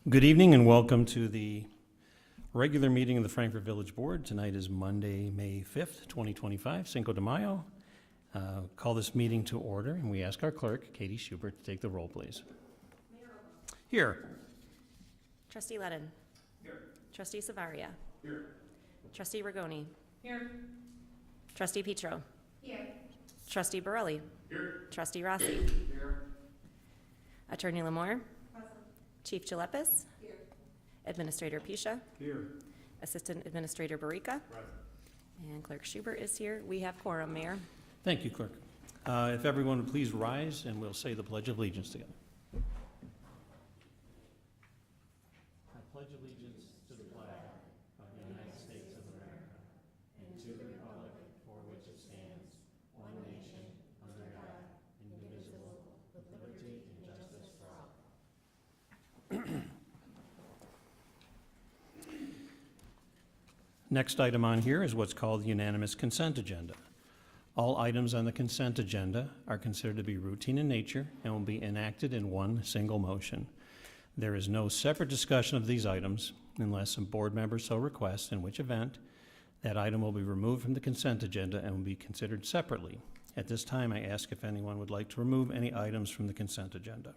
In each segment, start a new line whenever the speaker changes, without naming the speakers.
Good evening and welcome to the regular meeting of the Frankfort Village Board. Tonight is Monday, May 5th, 2025, Cinco de Mayo. Call this meeting to order, and we ask our clerk, Katie Schubert, to take the roll, please. Here.
Trustee Ledden.
Here.
Trustee Savaria.
Here.
Trustee Rigoni.
Here.
Trustee Petro.
Here.
Trustee Borelli.
Here.
Trustee Rossi.
Here.
Attorney Lamore.
Present.
Chief Jalepis.
Here.
Administrator Pisha.
Here.
Assistant Administrator Barika. And Clerk Schubert is here. We have quorum, Mayor.
Thank you, Clerk. If everyone would please rise, and we'll say the Pledge of Allegiance together. I pledge allegiance to the flag of the United States of America and to the republic for which it stands, one nation, under God, indivisible, with liberty and justice for all. Next item on here is what's called the unanimous consent agenda. All items on the consent agenda are considered to be routine in nature and will be enacted in one single motion. There is no separate discussion of these items unless a board member so requests, in which event that item will be removed from the consent agenda and will be considered separately. At this time, I ask if anyone would like to remove any items from the consent agenda.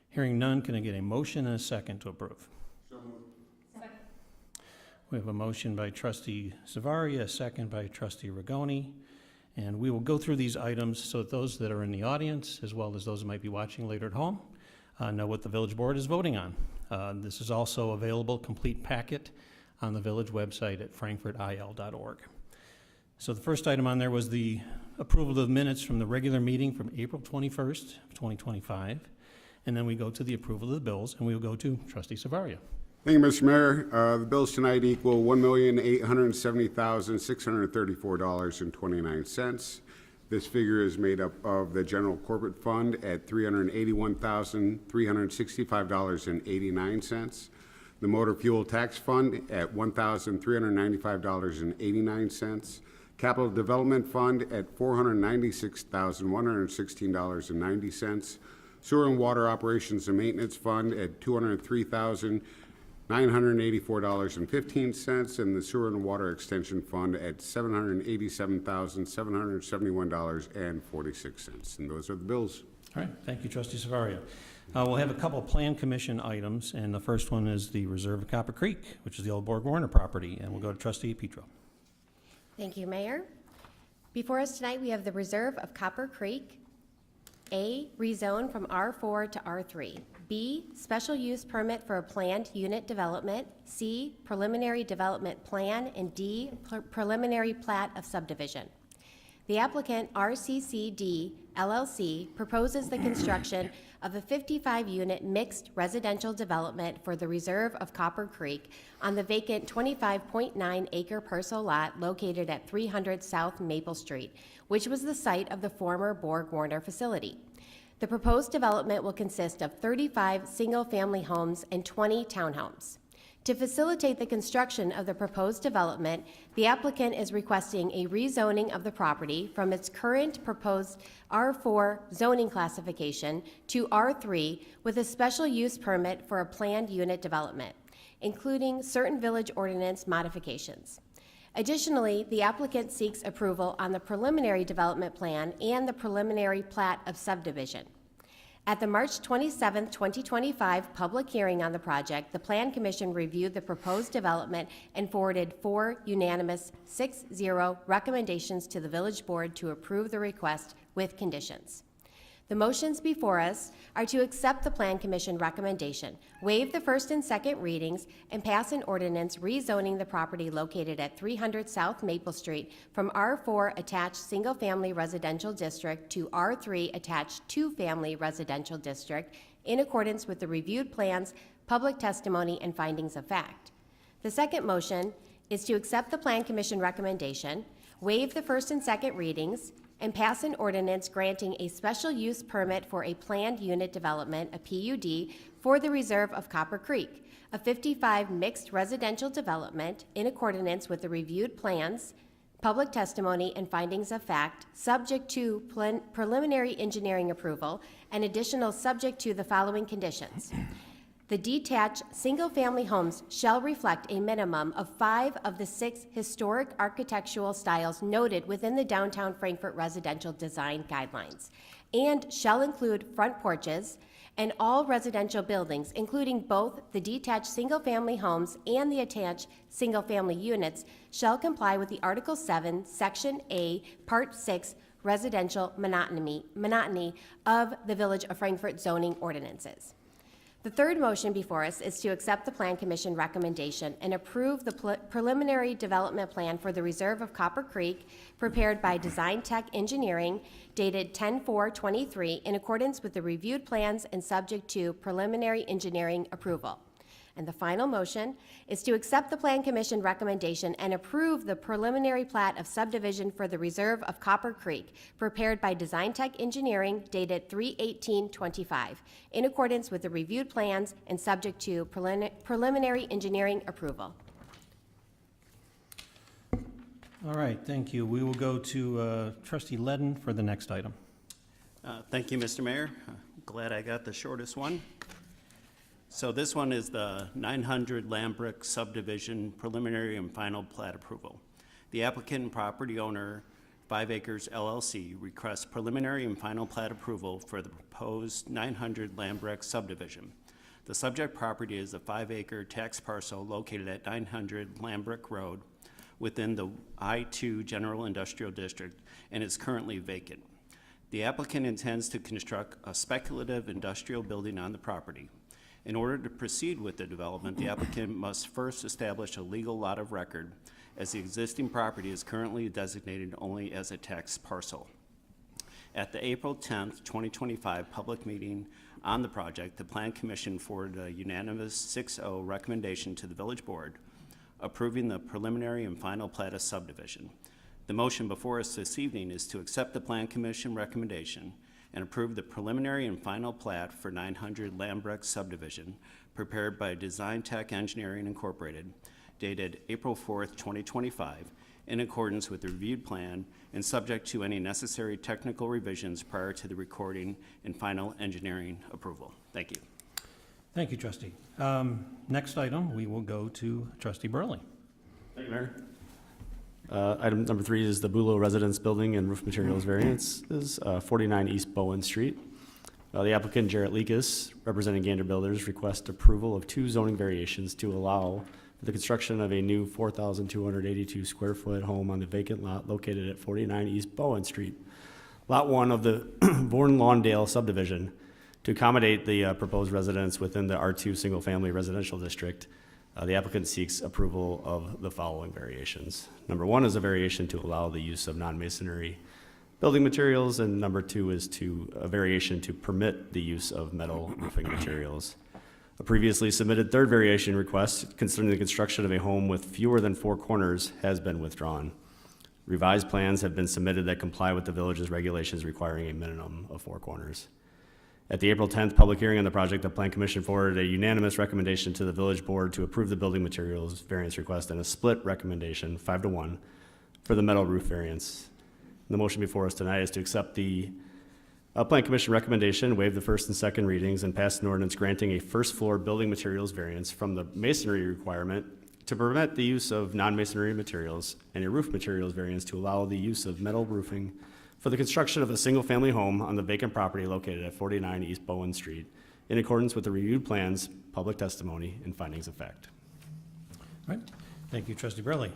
Hearing none, can I get a motion and a second to approve? We have a motion by Trustee Savaria, a second by Trustee Rigoni, and we will go through these items so that those that are in the audience, as well as those who might be watching later at home, know what the Village Board is voting on. This is also available, complete packet, on the Village website at frankfortil.org. So the first item on there was the approval of the minutes from the regular meeting from April 21st, 2025, and then we go to the approval of the bills, and we will go to Trustee Savaria.
Thank you, Mr. Mayor. The bills tonight equal $1,870,634.29. This figure is made up of the general corporate fund at $381,365.89, the motor fuel tax fund at $1,395.89, capital development fund at $496,116.90, sewer and water operations and maintenance fund at $203,984.15, and the Sewer and Water Extension Fund at $787,771.46. And those are the bills.
All right, thank you, Trustee Savaria. We'll have a couple of Plan Commission items, and the first one is the Reserve of Copper Creek, which is the old Borg Warner property, and we'll go to Trustee Petro.
Thank you, Mayor. Before us tonight, we have the Reserve of Copper Creek. A, rezone from R4 to R3. B, special use permit for a planned unit development. C, preliminary development plan. And D, preliminary plat of subdivision. The applicant, RCCD LLC, proposes the construction of a 55-unit mixed residential development for the Reserve of Copper Creek on the vacant 25.9-acre parcel lot located at 300 South Maple Street, which was the site of the former Borg Warner facility. The proposed development will consist of 35 single-family homes and 20 townhomes. To facilitate the construction of the proposed development, the applicant is requesting a rezoning of the property from its current proposed R4 zoning classification to R3 with a special use permit for a planned unit development, including certain village ordinance modifications. Additionally, the applicant seeks approval on the preliminary development plan and the preliminary plat of subdivision. At the March 27, 2025 public hearing on the project, the Plan Commission reviewed the proposed development and forwarded 4 unanimous 6-0 recommendations to the Village Board to approve the request with conditions. The motions before us are to accept the Plan Commission recommendation, waive the first and second readings, and pass an ordinance rezoning the property located at 300 South Maple Street from R4 attached single-family residential district to R3 attached two-family residential district in accordance with the reviewed plans, public testimony, and findings of fact. The second motion is to accept the Plan Commission recommendation, waive the first and second readings, and pass an ordinance granting a special use permit for a planned unit development, a PUD, for the Reserve of Copper Creek, a 55 mixed residential development in accordance with the reviewed plans, public testimony, and findings of fact, subject to preliminary engineering approval, and additional subject to the following conditions. The detached single-family homes shall reflect a minimum of 5 of the 6 historic architectural styles noted within the downtown Frankfort residential design guidelines, and shall include front porches, and all residential buildings, including both the detached single-family homes and the attached single-family units, shall comply with the Article 7, Section A, Part 6, residential monotony of the Village of Frankfort zoning ordinances. The third motion before us is to accept the Plan Commission recommendation and approve the preliminary development plan for the Reserve of Copper Creek prepared by Design Tech Engineering dated 10/4/23 in accordance with the reviewed plans and subject to preliminary engineering approval. And the final motion is to accept the Plan Commission recommendation and approve the preliminary plat of subdivision for the Reserve of Copper Creek, prepared by Design Tech Engineering, dated 3/18/25, in accordance with the reviewed plans and subject to preliminary engineering approval.
All right, thank you. We will go to trustee Ledden for the next item.
Thank you, Mr. Mayor. Glad I got the shortest one. So this one is the 900 Lambrick subdivision preliminary and final plat approval. The applicant and property owner, 5 Acres LLC, requests preliminary and final plat approval for the proposed 900 Lambrick subdivision. The subject property is a 5-acre tax parcel located at 900 Lambrick Road within the I-2 General Industrial District and is currently vacant. The applicant intends to construct a speculative industrial building on the property. In order to proceed with the development, the applicant must first establish a legal lot of record, as the existing property is currently designated only as a tax parcel. At the April 10th, 2025 public meeting on the project, the Plan Commission forwarded a unanimous 6-0 recommendation to the Village Board approving the preliminary and final plat of subdivision. The motion before us this evening is to accept the Plan Commission recommendation and approve the preliminary and final plat for 900 Lambrick subdivision prepared by Design Tech Engineering Incorporated, dated April 4th, 2025, in accordance with the reviewed plan and subject to any necessary technical revisions prior to the recording and final engineering approval. Thank you.
Thank you, trustee. Next item, we will go to trustee Burley.
Thank you, Mayor. Item number 3 is the Bulow Residence Building and Roof Materials Variance, is 49 East Bowen Street. The applicant, Jarrett Leakus, representing Gander Builders, requests approval of 2 zoning variations to allow for the construction of a new 4,282 square foot home on the vacant lot located at 49 East Bowen Street, Lot 1 of the Bourne Lawndale subdivision, to accommodate the proposed residents within the R2 single-family residential district. The applicant seeks approval of the following variations. Number 1 is a variation to allow the use of non-masonry building materials, and number 2 is a variation to permit the use of metal roofing materials. A previously submitted third variation request concerning the construction of a home with fewer than 4 corners has been withdrawn. Revised plans have been submitted that comply with the village's regulations requiring a minimum of 4 corners. At the April 10th public hearing on the project, the Plan Commission forwarded a unanimous recommendation to the Village Board to approve the building materials variance request and a split recommendation, 5-1, for the metal roof variance. The motion before us tonight is to accept the Plan Commission recommendation, waive the first and second readings, and pass an ordinance granting a first floor building materials variance from the masonry requirement to permit the use of non-masonry materials, and a roof materials variance to allow the use of metal roofing for the construction of a single-family home on the vacant property located at 49 East Bowen Street, in accordance with the reviewed plans, public testimony, and findings of fact.
All right, thank you, trustee Burley.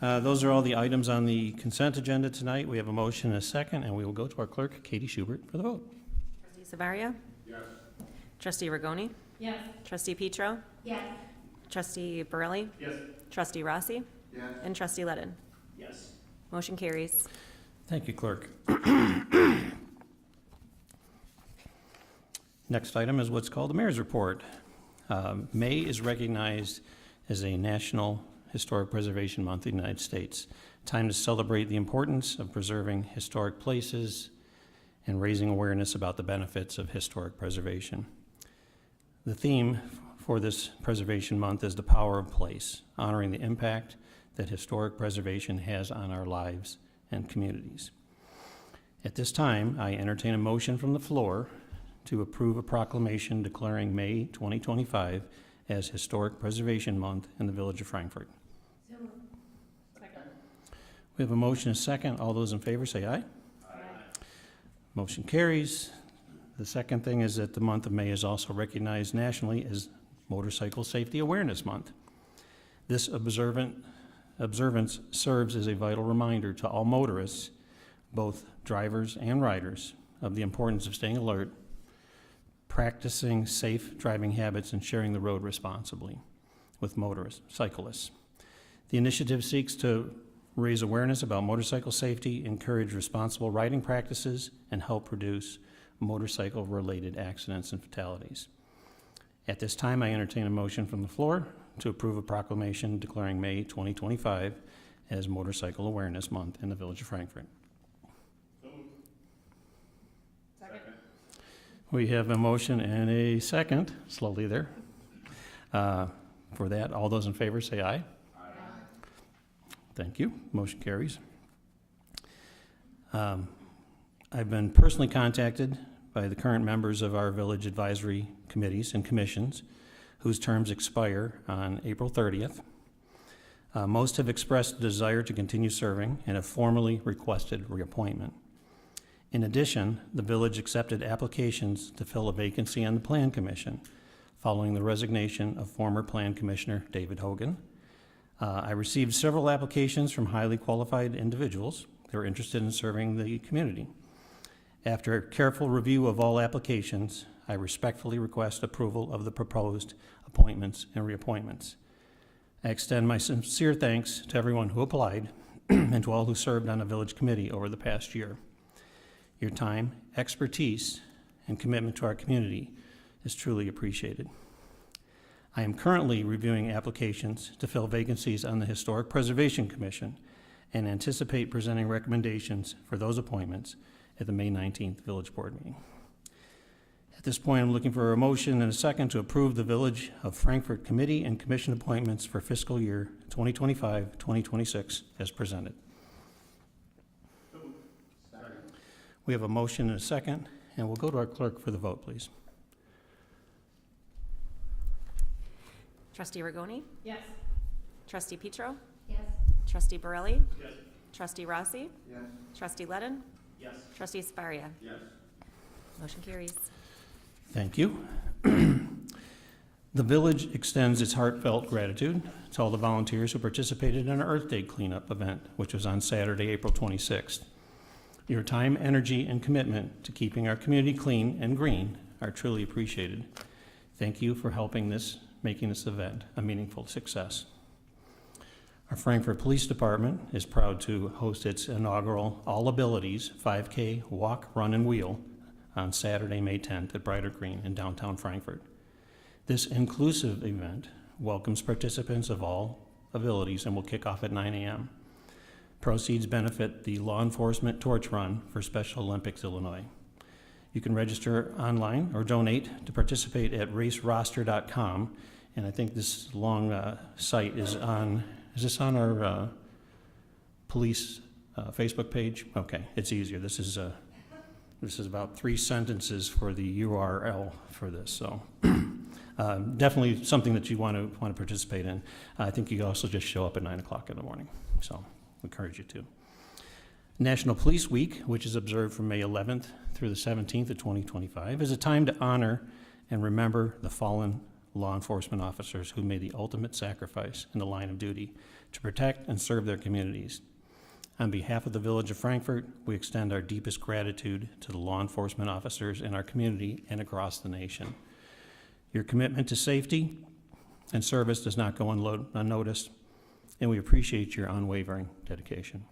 Those are all the items on the consent agenda tonight. We have a motion and a second, and we will go to our clerk, Katie Schubert, for the vote.
Trustee Savaria?
Yes.
Trustee Rigoni?
Yes.
Trustee Petro?
Yes.
Trustee Burley?
Yes.
Trustee Rossi?
Yes.
And trustee Ledden?
Yes.
Motion carries.
Thank you, clerk. Next item is what's called the Mayor's Report. May is recognized as a National Historic Preservation Month in the United States. Time to celebrate the importance of preserving historic places and raising awareness about the benefits of historic preservation. The theme for this Preservation Month is the power of place, honoring the impact that historic preservation has on our lives and communities. At this time, I entertain a motion from the floor to approve a proclamation declaring May 2025 as Historic Preservation Month in the Village of Frankfort. We have a motion and a second. All those in favor say aye. Motion carries. The second thing is that the month of May is also recognized nationally as Motorcycle Safety Awareness Month. This observance serves as a vital reminder to all motorists, both drivers and riders, of the importance of staying alert, practicing safe driving habits, and sharing the road responsibly with cyclists. The initiative seeks to raise awareness about motorcycle safety, encourage responsible riding practices, and help reduce motorcycle-related accidents and fatalities. At this time, I entertain a motion from the floor to approve a proclamation declaring May 2025 as Motorcycle Awareness Month in the Village of Frankfort. We have a motion and a second, slowly there. For that, all those in favor say aye. Thank you. Motion carries. I've been personally contacted by the current members of our village advisory committees and commissions whose terms expire on April 30th. Most have expressed a desire to continue serving and have formally requested reappointment. In addition, the village accepted applications to fill a vacancy on the Plan Commission following the resignation of former Plan Commissioner David Hogan. I received several applications from highly qualified individuals that were interested in serving the community. After a careful review of all applications, I respectfully request approval of the proposed appointments and reappointments. I extend my sincere thanks to everyone who applied and to all who served on the village committee over the past year. Your time, expertise, and commitment to our community is truly appreciated. I am currently reviewing applications to fill vacancies on the Historic Preservation Commission and anticipate presenting recommendations for those appointments at the May 19th Village Board meeting. At this point, I'm looking for a motion and a second to approve the Village of Frankfort Committee and Commission appointments for fiscal year 2025-2026 as presented. We have a motion and a second, and we'll go to our clerk for the vote, please.
Trustee Rigoni?
Yes.
Trustee Petro?
Yes.
Trustee Borelli?
Yes.
Trustee Rossi?
Yes.
Trustee Ledden?
Yes.
Trustee Sparia?
Yes.
Motion carries.
Thank you. The village extends its heartfelt gratitude to all the volunteers who participated in our Earth Day cleanup event, which was on Saturday, April 26th. Your time, energy, and commitment to keeping our community clean and green are truly appreciated. Thank you for making this event a meaningful success. Our Frankfort Police Department is proud to host its inaugural All Abilities 5K Walk, Run, and Wheel on Saturday, May 10th at Brighter Green in downtown Frankfort. This inclusive event welcomes participants of all abilities and will kick off at 9 a.m. Proceeds benefit the Law Enforcement Torch Run for Special Olympics Illinois. You can register online or donate to participate at raceroster.com, and I think this long site is this on our police Facebook page? Okay, it's easier. This is about 3 sentences for the URL for this, so definitely something that you want to participate in. I think you can also just show up at 9 o'clock in the morning, so encourage you to. National Police Week, which is observed from May 11th through the 17th of 2025, is a time to honor and remember the fallen law enforcement officers who made the ultimate sacrifice in the line of duty to protect and serve their communities. On behalf of the Village of Frankfort, we extend our deepest gratitude to the law enforcement officers in our community and across the nation. Your commitment to safety and service does not go unnoticed, and we appreciate your unwavering dedication.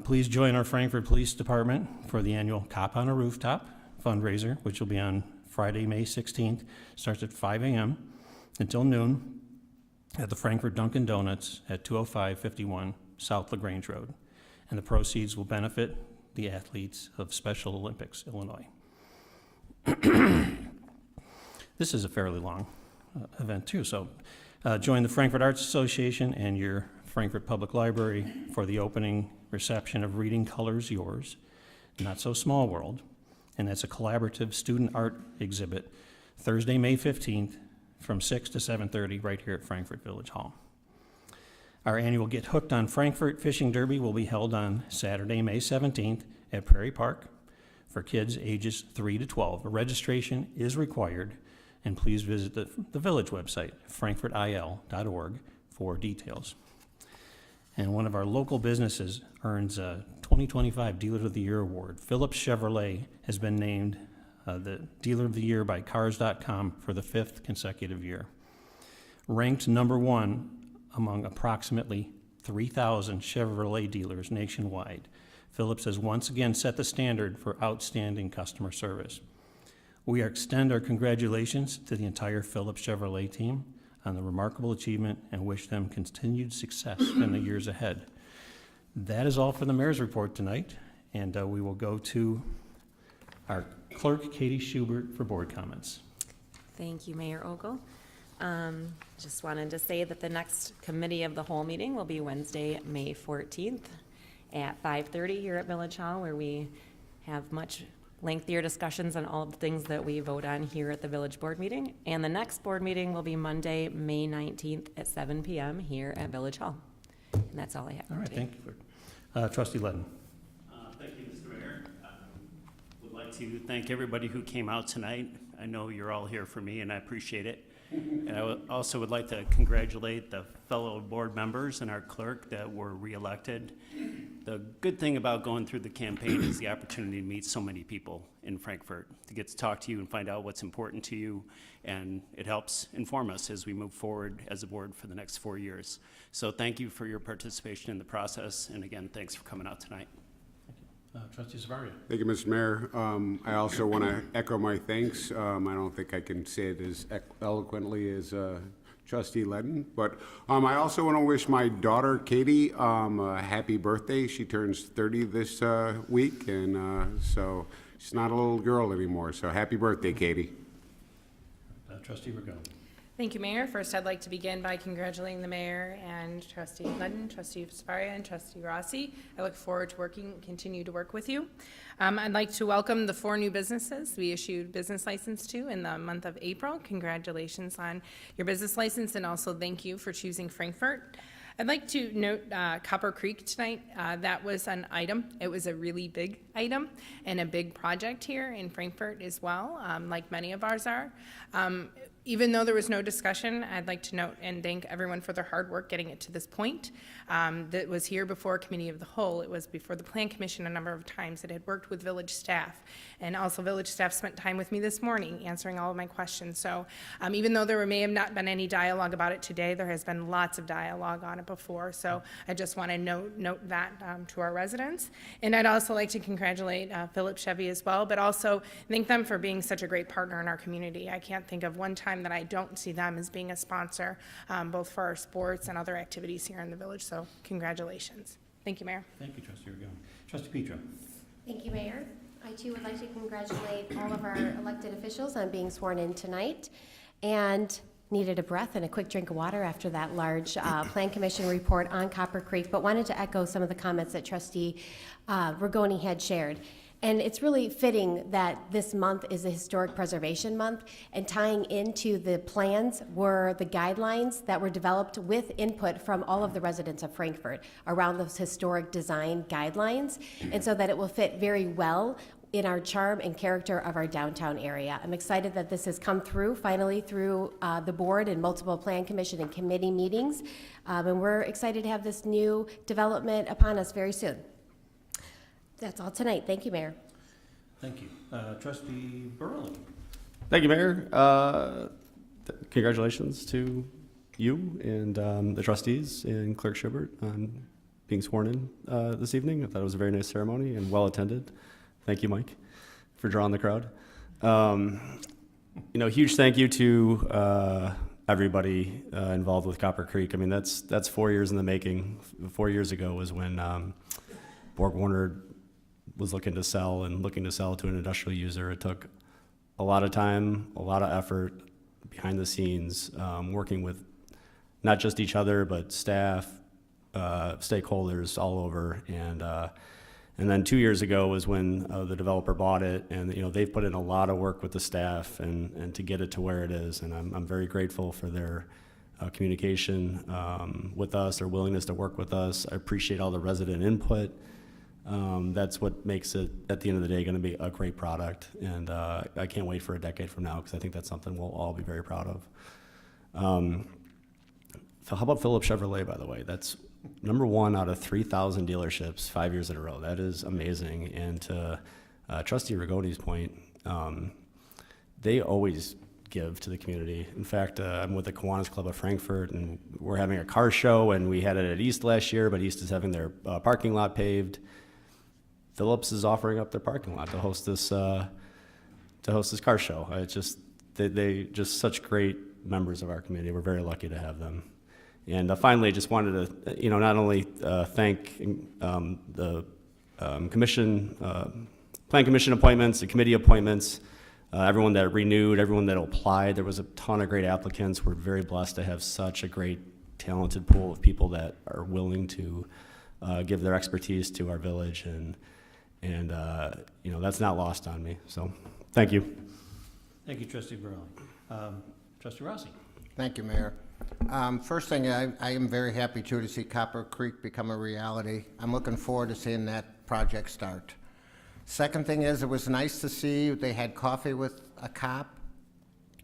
Please join our Frankfort Police Department for the annual Cop on a Rooftop fundraiser, which will be on Friday, May 16th. Starts at 5 a.m. until noon at the Frankfort Dunkin' Donuts at 20551 South LaGrange Road. And the proceeds will benefit the athletes of Special Olympics Illinois. This is a fairly long event too, so Join the Frankfort Arts Association and your Frankfort Public Library for the opening reception of Reading Colors Yours, Not So Small World, and that's a collaborative student art exhibit, Thursday, May 15th, from 6 to 7:30, right here at Frankfort Village Hall. Our annual Get Hooked on Frankfort Fishing Derby will be held on Saturday, May 17th at Prairie Park for kids ages 3 to 12. Registration is required, and please visit the village website, frankfortil.org, for details. And one of our local businesses earns a 2025 Dealer of the Year award. Phillips Chevrolet has been named the Dealer of the Year by Cars.com for the 5th consecutive year. Ranked number 1 among approximately 3,000 Chevrolet dealers nationwide, Phillips has once again set the standard for outstanding customer service. We extend our congratulations to the entire Phillips Chevrolet team on the remarkable achievement and wish them continued success in the years ahead. That is all for the mayor's report tonight, and we will go to our clerk, Katie Schubert, for board comments.
Thank you, Mayor Ogle. Just wanted to say that the next committee of the whole meeting will be Wednesday, May 14th at 5:30 here at Village Hall, where we have much lengthier discussions on all of the things that we vote on here at the village board meeting. And the next board meeting will be Monday, May 19th at 7 p.m. here at Village Hall. And that's all I have
All
for
right,
today.
thank you. Trustee Ledden.
Thank you, Mr. Mayor. Would like to thank everybody who came out tonight. I know you're all here for me, and I appreciate it. And I also would like to congratulate the fellow board members and our clerk that were reelected. The good thing about going through the campaign is the opportunity to meet so many people in Frankfort, to get to talk to you and find out what's important to you, and it helps inform us as we move forward as a board for the next 4 years. So thank you for your participation in the process, and again, thanks for coming out tonight.
Trustee Zavaria.
Thank you, Mr. Mayor. I also want to echo my thanks. I don't think I can say it as eloquently as Trustee Ledden, but I also want to wish my daughter, Katie, a happy birthday. She turns 30 this week, and so she's not a little girl anymore. So happy birthday, Katie.
Trustee Rigon.
Thank you, Mayor. First, I'd like to begin by congratulating the mayor and Trustee Ledden, Trustee Faria, and Trustee Rossi. I look forward to continue to work with you. I'd like to welcome the 4 new businesses we issued business license to in the month of April. Congratulations on your business license, and also thank you for choosing Frankfort. I'd like to note Copper Creek tonight. That was an item. It was a really big item and a big project here in Frankfort as well, like many of ours are. Even though there was no discussion, I'd like to note and thank everyone for their hard work getting it to this point. That was here before Committee of the Whole. It was before the Plan Commission a number of times. It had worked with village staff. And also village staff spent time with me this morning answering all of my questions. So even though there may have not been any dialogue about it today, there has been lots of dialogue on it before. So I just want to note that to our residents. And I'd also like to congratulate Philip Chevy as well, but also thank them for being such a great partner in our community. I can't think of one time that I don't see them as being a sponsor, both for our sports and other activities here in the village. So congratulations. Thank you, Mayor.
Thank you, Trustee Rigon. Trustee Petra.
Thank you, Mayor. I too would like to congratulate all of our elected officials on being sworn in tonight, and needed a breath and a quick drink of water after that large Plan Commission report on Copper Creek, but wanted to echo some of the comments that Trustee Rigoni had shared. And it's really fitting that this month is a historic preservation month, and tying into the plans were the guidelines that were developed with input from all of the residents of Frankfort around those historic design guidelines, and so that it will fit very well in our charm and character of our downtown area. I'm excited that this has come through, finally through the board and multiple Plan Commission and committee meetings, and we're excited to have this new development upon us very soon. That's all tonight. Thank you, Mayor.
Thank you. Trustee Burley.
Thank you, Mayor. Congratulations to you and the trustees and Clerk Schubert on being sworn in this evening. I thought it was a very nice ceremony and well attended. Thank you, Mike, for drawing the crowd. Huge thank you to everybody involved with Copper Creek. I mean, that's 4 years in the making. 4 years ago was when Borg Warner was looking to sell to an industrial user. It took a lot of time, a lot of effort behind the scenes, working with not just each other, but staff, stakeholders all over. And then 2 years ago was when the developer bought it, and they've put in a lot of work with the staff and to get it to where it is. And I'm very grateful for their communication with us, their willingness to work with us. I appreciate all the resident input. That's what makes it, at the end of the day, going to be a great product. And I can't wait for a decade from now, because I think that's something we'll all be very proud of. So how about Phillips Chevrolet, by the way? That's #1 out of 3,000 dealerships 5 years in a row. That is amazing. And to Trustee Rigoni's point, they always give to the community. In fact, I'm with the Kiwanis Club of Frankfort, and we're having a car show, and we had it at East last year, but East is having their parking lot paved. Phillips is offering up their parking lot to host this car show. It's just they just such great members of our community. We're very lucky to have them. And finally, I just wanted to not only thank the commission, plan commission appointments, the committee appointments, everyone that renewed, everyone that applied. There was a ton of great applicants. We're very blessed to have such a great, talented pool of people that are willing to give their expertise to our village, and that's not lost on me. So, thank you.
Thank you, Trustee Burley. Trustee Rossi.
Thank you, Mayor. First thing, I am very happy to see Copper Creek become a reality. I'm looking forward to seeing that project start. Second thing is, it was nice to see they had coffee with a cop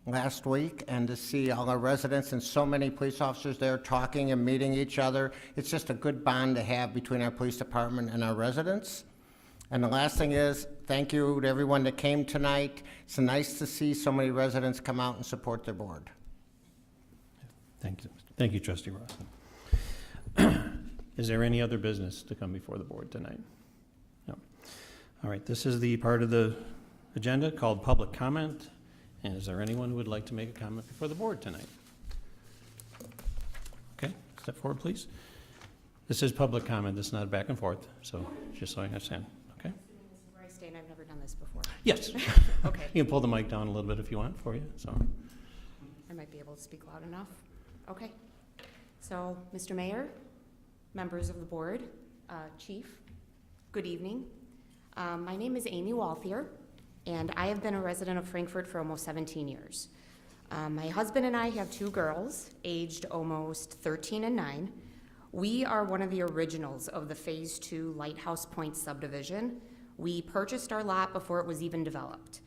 last week, and to see all our residents and so many police officers there talking and meeting each other. It's just a good bond to have between our police department and our residents. And the last thing is, thank you to everyone that came tonight. It's nice to see so many residents come out and support their board.
Thank you. Thank you, Trustee Rossi. Is there any other business to come before the board tonight? No. All right, this is the part of the agenda called public comment. And is there anyone who would like to make a comment before the board tonight? Okay, step forward, please. This is public comment. This is not back and forth, so just so I understand. Okay?
Where I stay, and I've never done this before.
Yes.
Okay.
You can pull the mic down a little bit if you want for you. So.
I might be able to speak loud enough. Okay. So, Mr. Mayor, members of the board, Chief, good evening. My name is Amy Walthier, and I have been a resident of Frankfort for almost 17 years. My husband and I have 2 girls, aged almost 13 and 9. We are one of the originals of the Phase 2 Lighthouse Point subdivision. We purchased our lot before it was even developed,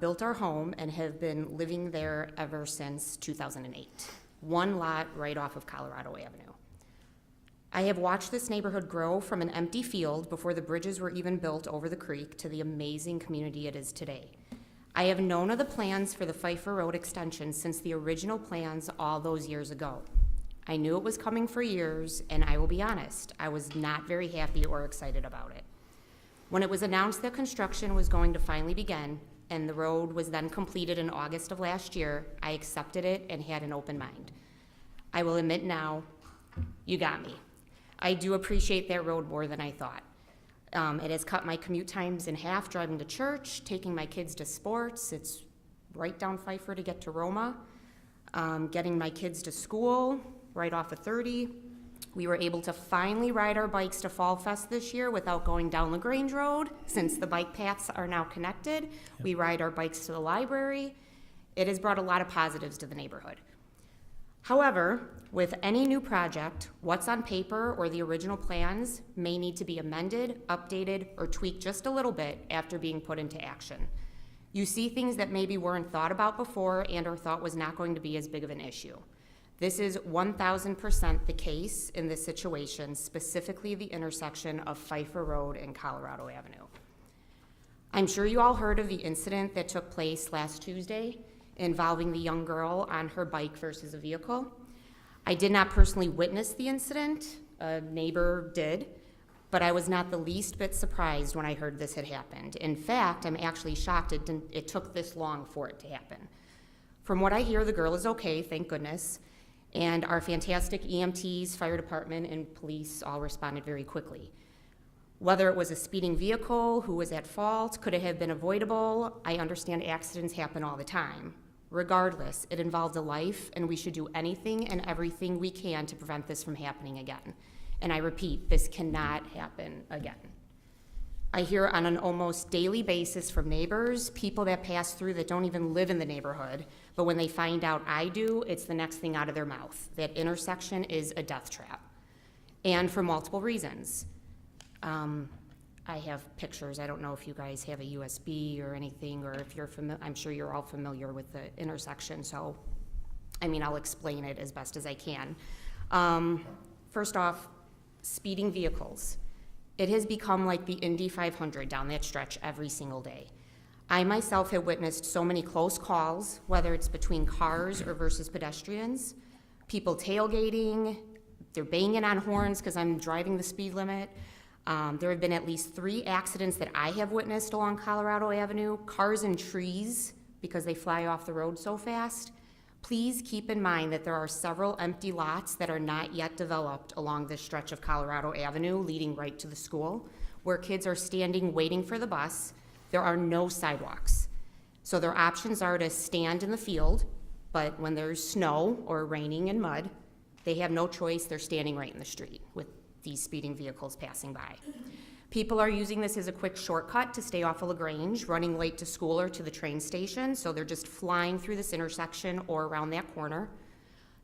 built our home, and have been living there ever since 2008. One lot right off of Colorado Avenue. I have watched this neighborhood grow from an empty field before the bridges were even built over the creek to the amazing community it is today. I have known of the plans for the Pfeiffer Road extension since the original plans all those years ago. I knew it was coming for years, and I will be honest, I was not very happy or excited about it. When it was announced that construction was going to finally begin, and the road was then completed in August of last year, I accepted it and had an open mind. I will admit now, you got me. I do appreciate that road more than I thought. It has cut my commute times in half driving to church, taking my kids to sports. It's right down Pfeiffer to get to Roma. Getting my kids to school, right off of 30. We were able to finally ride our bikes to Fall Fest this year without going down LaGrange Road, since the bike paths are now connected. We ride our bikes to the library. It has brought a lot of positives to the neighborhood. However, with any new project, what's on paper or the original plans may need to be amended, updated, or tweaked just a little bit after being put into action. You see things that maybe weren't thought about before and or thought was not going to be as big of an issue. This is 1000% the case in this situation, specifically the intersection of Pfeiffer Road and Colorado Avenue. I'm sure you all heard of the incident that took place last Tuesday involving the young girl on her bike versus a vehicle. I did not personally witness the incident, a neighbor did, but I was not the least bit surprised when I heard this had happened. In fact, I'm actually shocked it took this long for it to happen. From what I hear, the girl is okay, thank goodness, and our fantastic EMTs, fire department, and police all responded very quickly. Whether it was a speeding vehicle, who was at fault, could it have been avoidable? I understand accidents happen all the time. Regardless, it involved a life, and we should do anything and everything we can to prevent this from happening again. And I repeat, this cannot happen again. I hear on an almost daily basis from neighbors, people that pass through that don't even live in the neighborhood, but when they find out I do, it's the next thing out of their mouth. That intersection is a death trap, and for multiple reasons. I have pictures. I don't know if you guys have a USB or anything, or if you're familiar. I'm sure you're all familiar with the intersection, so I mean, I'll explain it as best as I can. First off, speeding vehicles. It has become like the Indy 500 down that stretch every single day. I myself have witnessed so many close calls, whether it's between cars or versus pedestrians, people tailgating, they're banging on horns because I'm driving the speed limit. There have been at least 3 accidents that I have witnessed along Colorado Avenue, cars and trees because they fly off the road so fast. Please keep in mind that there are several empty lots that are not yet developed along this stretch of Colorado Avenue leading right to the school, where kids are standing waiting for the bus. There are no sidewalks. So their options are to stand in the field, but when there's snow or raining and mud, they have no choice. They're standing right in the street with these speeding vehicles passing by. People are using this as a quick shortcut to stay off of LaGrange, running late to school or to the train station, so they're just flying through this intersection or around that corner.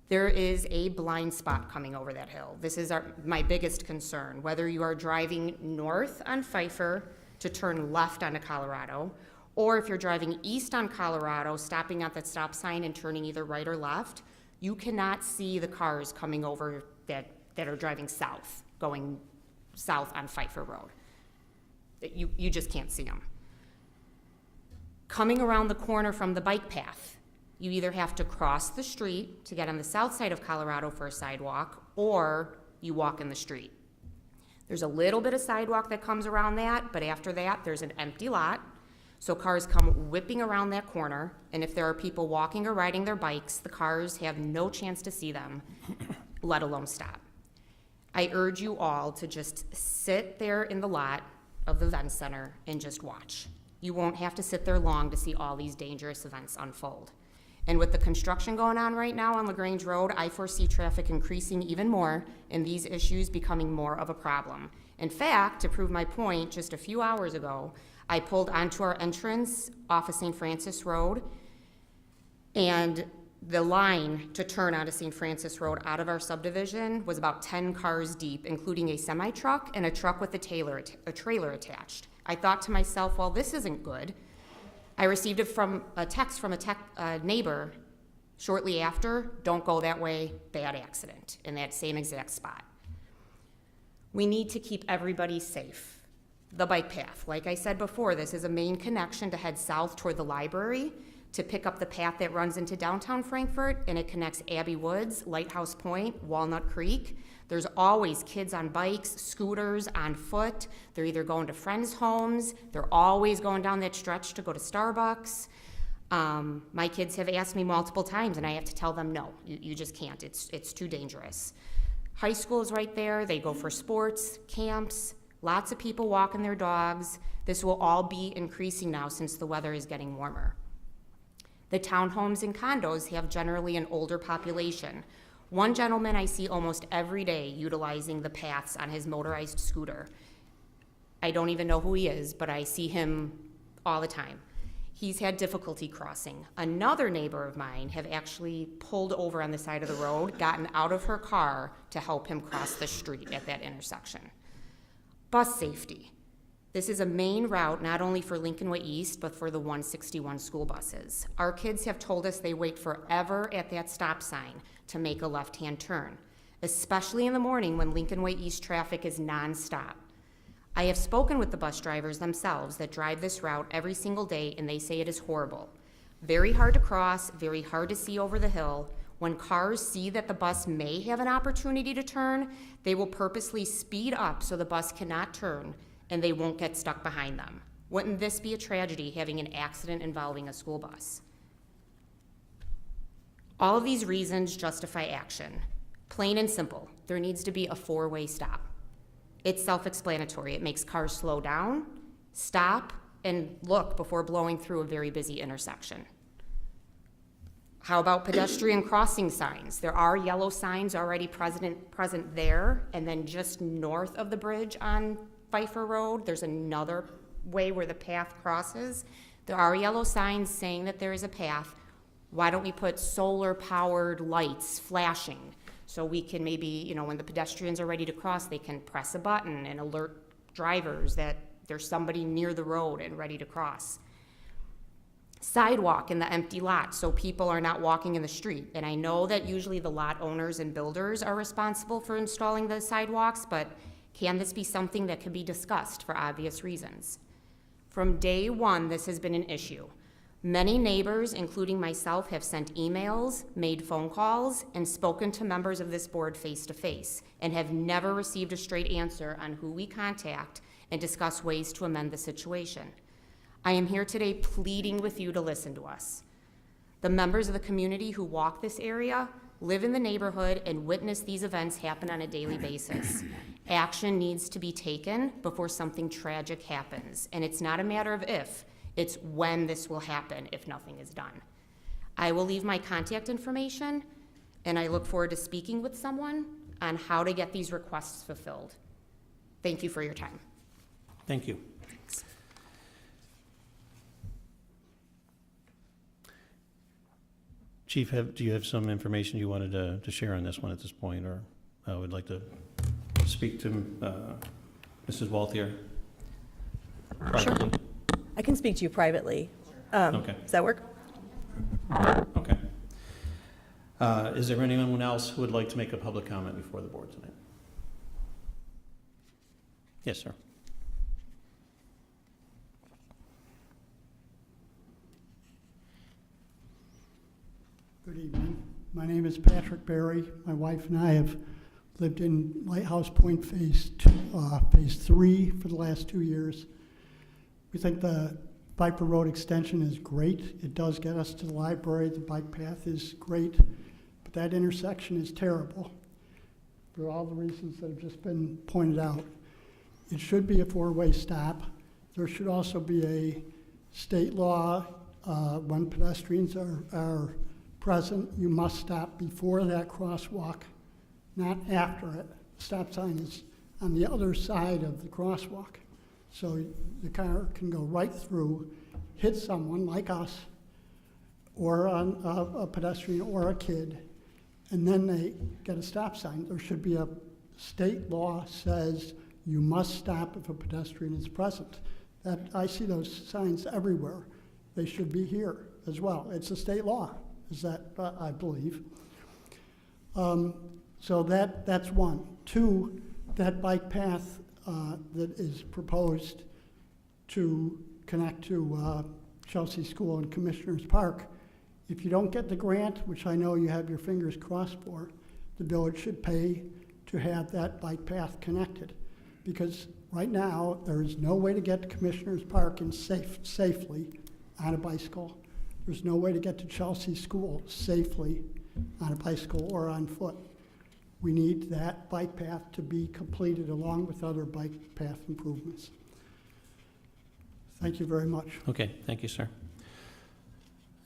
There is a blind spot coming over that hill. This is my biggest concern. Whether you are driving north on Pfeiffer to turn left onto Colorado, or if you're driving east on Colorado, stopping at that stop sign and turning either right or left, you cannot see the cars coming over that are driving south, going south on Pfeiffer Road. You just can't see them. Coming around the corner from the bike path, you either have to cross the street to get on the south side of Colorado for a sidewalk, or you walk in the street. There's a little bit of sidewalk that comes around that, but after that, there's an empty lot. So cars come whipping around that corner, and if there are people walking or riding their bikes, the cars have no chance to see them, let alone stop. I urge you all to just sit there in the lot of the event center and just watch. You won't have to sit there long to see all these dangerous events unfold. And with the construction going on right now on LaGrange Road, I foresee traffic increasing even more and these issues becoming more of a problem. In fact, to prove my point, just a few hours ago, I pulled onto our entrance off of St. Francis Road, and the line to turn onto St. Francis Road out of our subdivision was about 10 cars deep, including a semi-truck and a truck with a trailer attached. I thought to myself, well, this isn't good. I received a text from a neighbor shortly after, don't go that way, bad accident, in that same exact spot. We need to keep everybody safe. The bike path, like I said before, this is a main connection to head south toward the library, to pick up the path that runs into downtown Frankfort, and it connects Abbey Woods, Lighthouse Point, Walnut Creek. There's always kids on bikes, scooters, on foot. They're either going to friends' homes. They're always going down that stretch to go to Starbucks. My kids have asked me multiple times, and I have to tell them, no, you just can't. It's too dangerous. High school is right there. They go for sports, camps, lots of people walking their dogs. This will all be increasing now since the weather is getting warmer. The townhomes and condos have generally an older population. One gentleman I see almost every day utilizing the paths on his motorized scooter. I don't even know who he is, but I see him all the time. He's had difficulty crossing. Another neighbor of mine have actually pulled over on the side of the road, gotten out of her car to help him cross the street at that intersection. Bus safety. This is a main route not only for Lincoln Way East, but for the 161 school buses. Our kids have told us they wait forever at that stop sign to make a left-hand turn, especially in the morning when Lincoln Way East traffic is nonstop. I have spoken with the bus drivers themselves that drive this route every single day, and they say it is horrible. Very hard to cross, very hard to see over the hill. When cars see that the bus may have an opportunity to turn, they will purposely speed up so the bus cannot turn, and they won't get stuck behind them. Wouldn't this be a tragedy, having an accident involving a school bus? All of these reasons justify action. Plain and simple, there needs to be a 4-way stop. It's self-explanatory. It makes cars slow down, stop, and look before blowing through a very busy intersection. How about pedestrian crossing signs? There are yellow signs already present there, and then just north of the bridge on Pfeiffer Road, there's another way where the path crosses. There are yellow signs saying that there is a path. Why don't we put solar-powered lights flashing? So we can maybe, you know, when the pedestrians are ready to cross, they can press a button and alert drivers that there's somebody near the road and ready to cross. Sidewalk in the empty lot, so people are not walking in the street. And I know that usually the lot owners and builders are responsible for installing the sidewalks, but can this be something that could be discussed for obvious reasons? From day one, this has been an issue. Many neighbors, including myself, have sent emails, made phone calls, and spoken to members of this board face-to-face, and have never received a straight answer on who we contact and discuss ways to amend the situation. I am here today pleading with you to listen to us. The members of the community who walk this area, live in the neighborhood, and witness these events happen on a daily basis. Action needs to be taken before something tragic happens, and it's not a matter of if, it's when this will happen if nothing is done. I will leave my contact information, and I look forward to speaking with someone on how to get these requests fulfilled. Thank you for your time.
Thank you. Chief, do you have some information you wanted to share on this one at this point, or would like to speak to Mrs. Walthier privately?
I can speak to you privately.
Okay.
Does that work?
Okay. Is there anyone else who would like to make a public comment before the board tonight? Yes, sir.
Good evening. My name is Patrick Berry. My wife and I have lived in Lighthouse Point Phase 3 for the last 2 years. We think the Viper Road extension is great. It does get us to the library. The bike path is great, but that intersection is terrible for all the reasons that have just been pointed out. It should be a four-way stop. There should also be a state law when pedestrians are present. You must stop before that crosswalk, not after it. The stop sign is on the other side of the crosswalk. So the car can go right through, hit someone like us, or a pedestrian or a kid, and then they get a stop sign. There should be a state law says you must stop if a pedestrian is present. That I see those signs everywhere. They should be here as well. It's a state law, is that I believe. So that's one. Two, that bike path that is proposed to connect to Chelsea School and Commissioners Park, if you don't get the grant, which I know you have your fingers crossed for, the village should pay to have that bike path connected. Because right now, there is no way to get to Commissioners Park and safely on a bicycle. There's no way to get to Chelsea School safely on a bicycle or on foot. We need that bike path to be completed along with other bike path improvements. Thank you very much.
Okay, thank you, sir.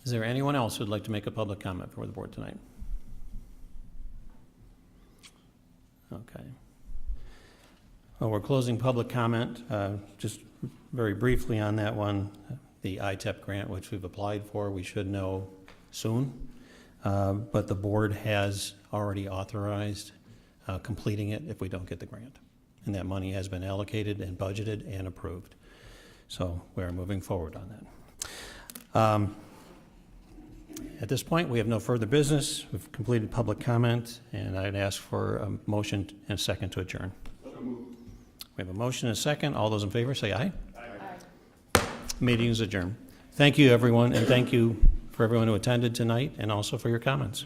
Is there anyone else who'd like to make a public comment before the board tonight? Okay. Well, we're closing public comment. Just very briefly on that one, the ITEP grant, which we've applied for, we should know soon. But the board has already authorized completing it if we don't get the grant. And that money has been allocated and budgeted and approved. So we're moving forward on that. At this point, we have no further business. We've completed public comment, and I'd ask for a motion and a second to adjourn. We have a motion and a second. All those in favor say aye. Aye. Meeting is adjourned. Thank you, everyone, and thank you for everyone who attended tonight and also for your comments.